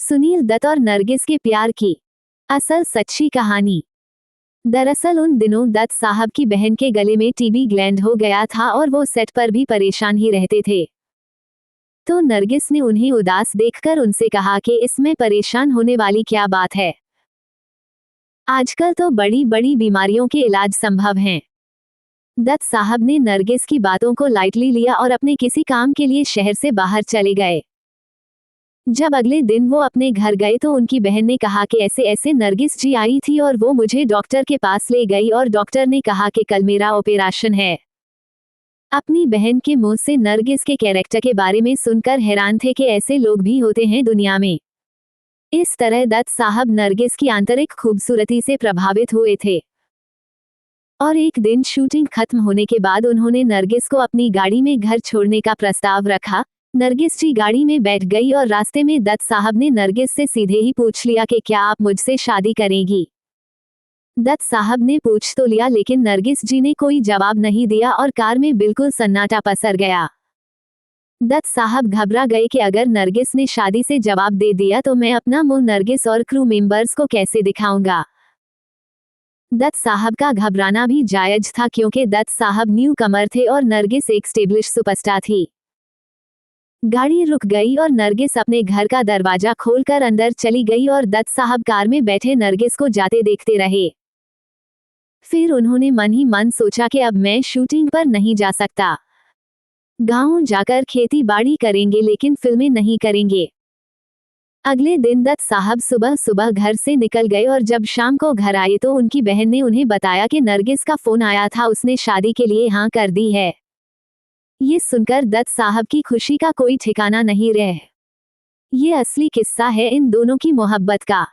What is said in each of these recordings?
सुनील दत्त और नरगिस के प्यार की असल सच्ची कहानी। दरअसल उन दिनों दत्त साहब की बहन के गले में टीबी ग्लैंड हो गया था और वो सेट पर भी परेशान ही रहते थे। तो नरगिस ने उन्हें उदास देखकर उनसे कहा कि इसमें परेशान होने वाली क्या बात है, आजकल तो बड़ी बड़ी बीमारियों के इलाज संभव हैं। दत्त साहब ने नरगिस की बातों को लाइटली लिया और अपने किसी काम के लिए शहर से बाहर चले गए। जब अगले दिन वो अपने घर गए तो उनकी बहन ने कहा कि ऐसे ऐसे नरगिस जी आई थी और वो मुझे डॉक्टर के पास ले गई और डॉक्टर ने कहा कि कल मेरा ऑपरेशन है। अपनी बहन के मुंह से नरगिस के कैरेक्टर के बारे में सुनकर हैरान थे कि ऐसे लोग भी होते हैं दुनिया में। इस तरह दत्त साहब नरगिस की आंतरिक खूबसूरती से प्रभावित हुए थे और एक दिन शूटिंग खत्म होने के बाद उन्होंने नरगिस को अपनी गाड़ी में घर छोड़ने का प्रस्ताव रखा। नरगिस जी गाड़ी में बैठ गई और रास्ते में दत्त साहब ने नरगिस से सीधे ही पूछ लिया कि क्या आप मुझसे शादी करेंगी। दत्त साहब ने पूछ तो लिया लेकिन नरगिस जी ने कोई जवाब नहीं दिया और कार में बिल्कुल सन्नाटा पसर गया। दत्त साहब घबरा गए कि अगर नरगिस ने शादी से जवाब दे दिया तो मैं अपना मुंह नरगिस और क्रू मेंबर्स को कैसे दिखाऊंगा। दत्त साहब का घबराना भी जायज था क्योंकि दत्त साहब न्यू कमर थे और नरगिस एक स्टेब्लिश सुपरस्टार थी। गाड़ी रुक गई और नरगिस अपने घर का दरवाजा खोलकर अंदर चली गई और दत्त साहब कार में बैठे नरगिस को जाते देखते रहे। फिर उन्होंने मन ही मन सोचा कि अब मैं शूटिंग पर नहीं जा सकता। गांव जाकर खेती बाड़ी करेंगे लेकिन फिल्में नहीं करेंगे। अगले दिन दत्त साहब सुबह सुबह घर से निकल गए और जब शाम को घर आए तो उनकी बहन ने उन्हें बताया कि नरगिस का फोन आया था, उसने शादी के लिए हाँ कर दी है। ये सुनकर दत्त साहब की खुशी का कोई ठिकाना नहीं रह। ये असली किस्सा है इन दोनों की मोहब्बत का।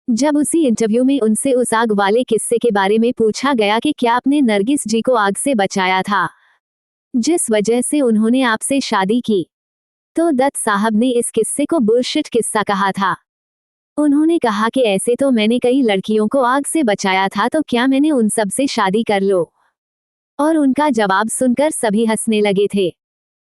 जब उसी इंटरव्यू में उनसे उस आग वाले किस्से के बारे में पूछा गया कि क्या आपने नरगिस जी को आग से बचाया था जिस वजह से उन्होंने आपसे शादी की, तो दत्त साहब ने इस किस्से को बुलशिट किस्सा कहा था। उन्होंने कहा कि ऐसे तो मैंने कई लड़कियों को आग से बचाया था, तो क्या मैंने उन सब से शादी कर लो। और उनका जवाब सुनकर सभी हंसने लगे थे।